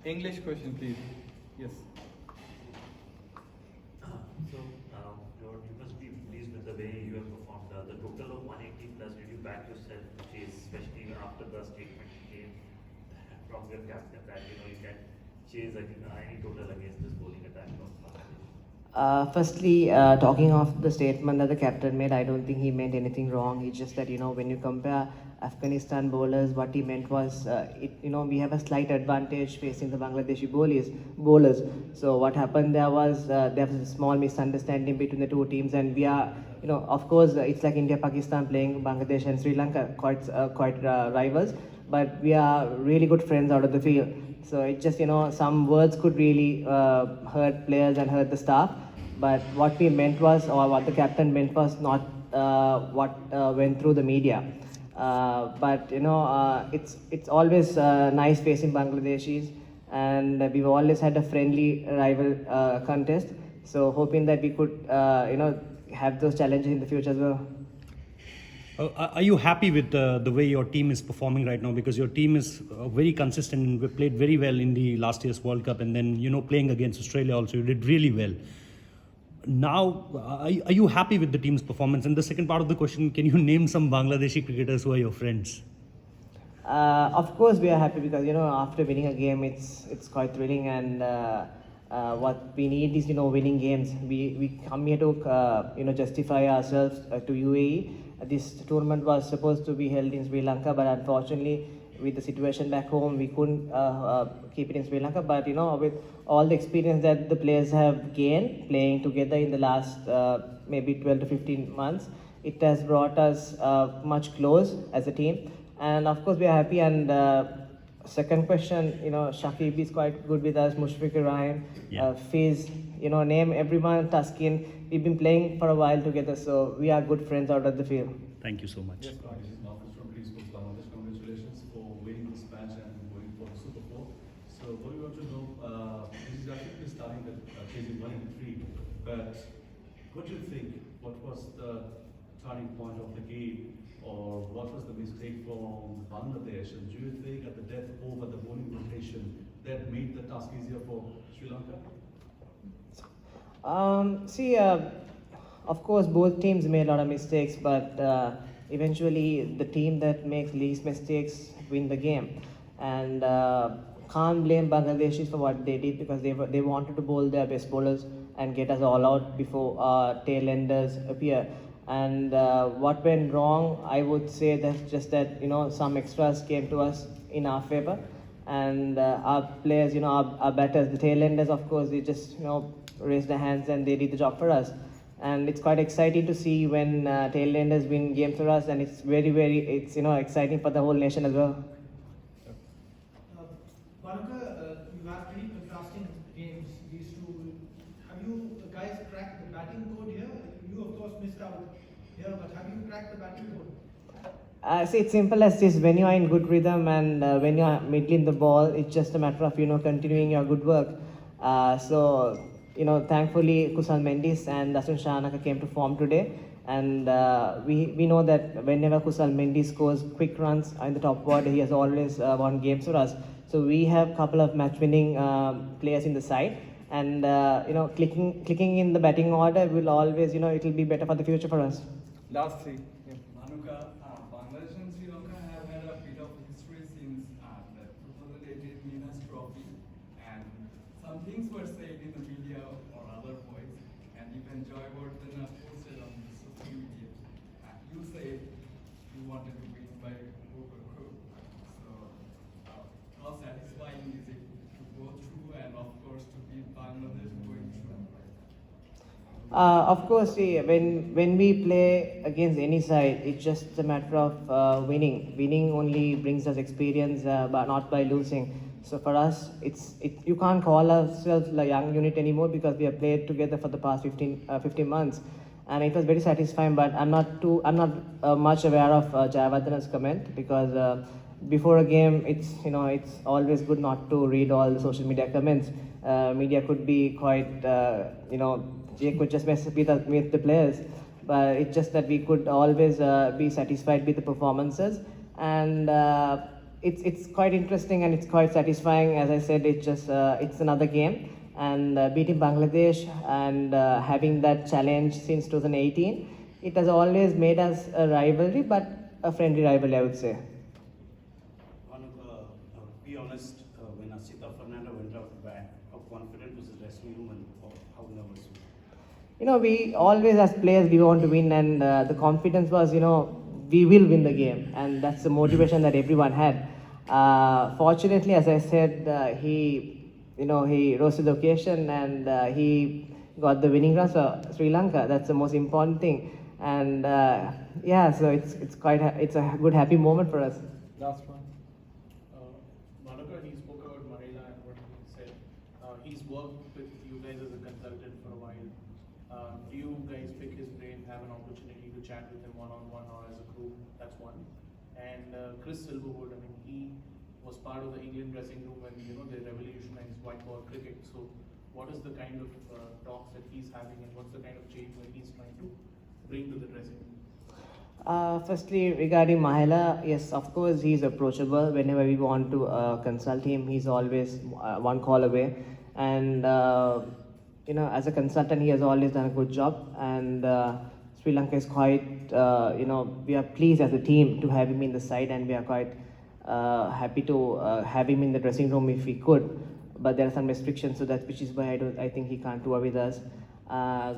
English question, please. Yes. So, Lord, you must be pleased with the way you have performed. The total of 180 plus, did you back yourself to chase, especially after the statement came from your captain that you can chase any total against this bowling attack of Bangladesh? Firstly, talking of the statement that the captain made, I don't think he meant anything wrong. It's just that, when you compare Afghanistan bowlers, what he meant was, we have a slight advantage facing the Bangladeshi bowlers. So what happened there was a small misunderstanding between the two teams, and we are, of course, it's like India, Pakistan playing Bangladesh and Sri Lanka, quite rivals, but we are really good friends out of the field. So it just, some words could really hurt players and hurt the staff. But what we meant was, or what the captain meant was not what went through the media. But it's always nice facing Bangladeshis, and we've always had a friendly rival contest. So hoping that we could, have those challenges in the future as well. Are you happy with the way your team is performing right now? Because your team is very consistent and we played very well in the last year's World Cup, and then playing against Australia also, you did really well. Now, are you happy with the team's performance? And the second part of the question, can you name some Bangladeshi cricketers who are your friends? Of course, we are happy because after winning a game, it's quite thrilling, and what we need is winning games. We come here to justify ourselves to UAE. This tournament was supposed to be held in Sri Lanka, but unfortunately, with the situation back home, we couldn't keep it in Sri Lanka. But with all the experience that the players have gained playing together in the last maybe 12 to 15 months, it has brought us much close as a team. And of course, we are happy. And second question, Shakib is quite good with us. Mushfiqur Rahim, Fiz, name everyone. Taskin. We've been playing for a while together, so we are good friends out of the field. Thank you so much. Yes, this is Nafis from Preschool Bangladesh. Congratulations for winning this match and going for the Super 4. So what we want to know, this is actually starting with chasing 1 and 3, but what do you think? What was the turning point of the game, or what was the mistake from Bangladesh? And do you think at the death over the bowling rotation that made the task easier for Sri Lanka? Of course, both teams made a lot of mistakes, but eventually the team that makes least mistakes win the game. And can't blame Bangladeshis for what they did, because they wanted to bowl their best bowlers and get us all out before tail enders appear. And what went wrong, I would say that's just that some extras came to us in our favor, and our players, our batters, the tail enders, of course, they just raised their hands and they did the job for us. And it's quite exciting to see when tail enders win games for us, and it's it's exciting for the whole nation as well. Bhanuka, you have pretty contrasting games, these two. Have you guys cracked the batting code here? You of course missed out here, but have you cracked the batting code? See, it's simple as this. When you are in good rhythm and when you are middling the ball, it's just a matter of continuing your good work. Thankfully, Kusal Mendis and Dasun Shahanaka came to form today, and we know that whenever Kusal Mendis scores quick runs in the top order, he has always won games for us. So we have a couple of match-winning players in the side, and clicking in the batting order will always, it will be better for the future for us. Last three. Yeah. Bhanuka, Bangladesh and Sri Lanka have had a bit of history since the 2018 Winners' Trophy, and some things were said in the media or other points, and even Joy Gordon posted on social media. You said you wanted to win by hook or crook. So, how satisfying is it to go through and, of course, to beat Bangladesh going through? Of course, see, when we play against any side, it's just a matter of winning. Winning only brings us experience, but not by losing. So for us, you can't call ourselves a young unit anymore, because we have played together for the past 15 months, and it was very satisfying. But I'm not much aware of Jayawardena's comment, because before a game, it's always good not to read all the social media comments. Media could be quite Jay could just mess with the players, but it's just that we could always be satisfied with the performances, and it's quite interesting and it's quite satisfying. As I said, it's another game, and beating Bangladesh and having that challenge since 2018, it has always made us a rivalry, but a friendly rivalry, I would say. Bhanuka, be honest, when Asita Fernanda went out the back, how confident was the dressing room and how nervous were you? You know, we always as players we want to win, and the confidence was, we will win the game, and that's the motivation that everyone had. Fortunately, as I said, he rose to the occasion, and he got the winning runs for Sri Lanka. That's the most important thing, and so it's a good happy moment for us. Last one. Bhanuka, he spoke about Mahela and what he said. He's worked with you guys as a consultant for a while. Do you guys pick his brain, have an opportunity to chat with him one-on-one or as a group? That's one. And Chris Silverwood, I mean, he was part of the England dressing room when they revolutionized white ball cricket. So, what is the kind of talks that he's having, and what's the kind of change that he's trying to bring to the dressing room? Firstly, regarding Mahela, yes, of course, he's approachable. Whenever we want to consult him, he's always one call away. And, as a consultant, he has always done a good job. And Sri Lanka is quite, we are pleased as a team to have him in the side, and we are quite happy to have him in the dressing room if we could. But there are some restrictions, so which is why I think he can't tour with us.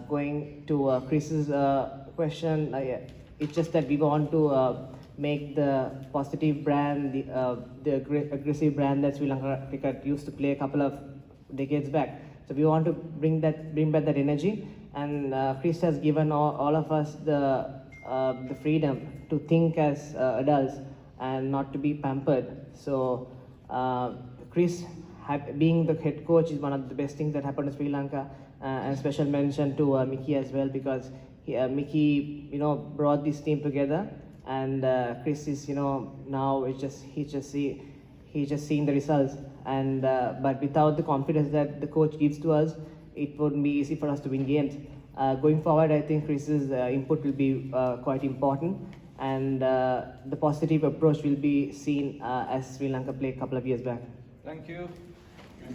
Going to Chris's question, it's just that we want to make the positive brand, the aggressive brand that Sri Lanka cricket used to play a couple of decades back. So we want to bring back that energy, and Chris has given all of us the freedom to think as adults and not to be pampered. So Chris, being the head coach, is one of the best things that happened to Sri Lanka, and special mention to Mickey as well, because Mickey, brought this team together, and Chris is, now he's just seeing the results, and but without the confidence that the coach gives to us, it wouldn't be easy for us to win games. Going forward, I think Chris's input will be quite important, and the positive approach will be seen as Sri Lanka played a couple of years back. Thank you.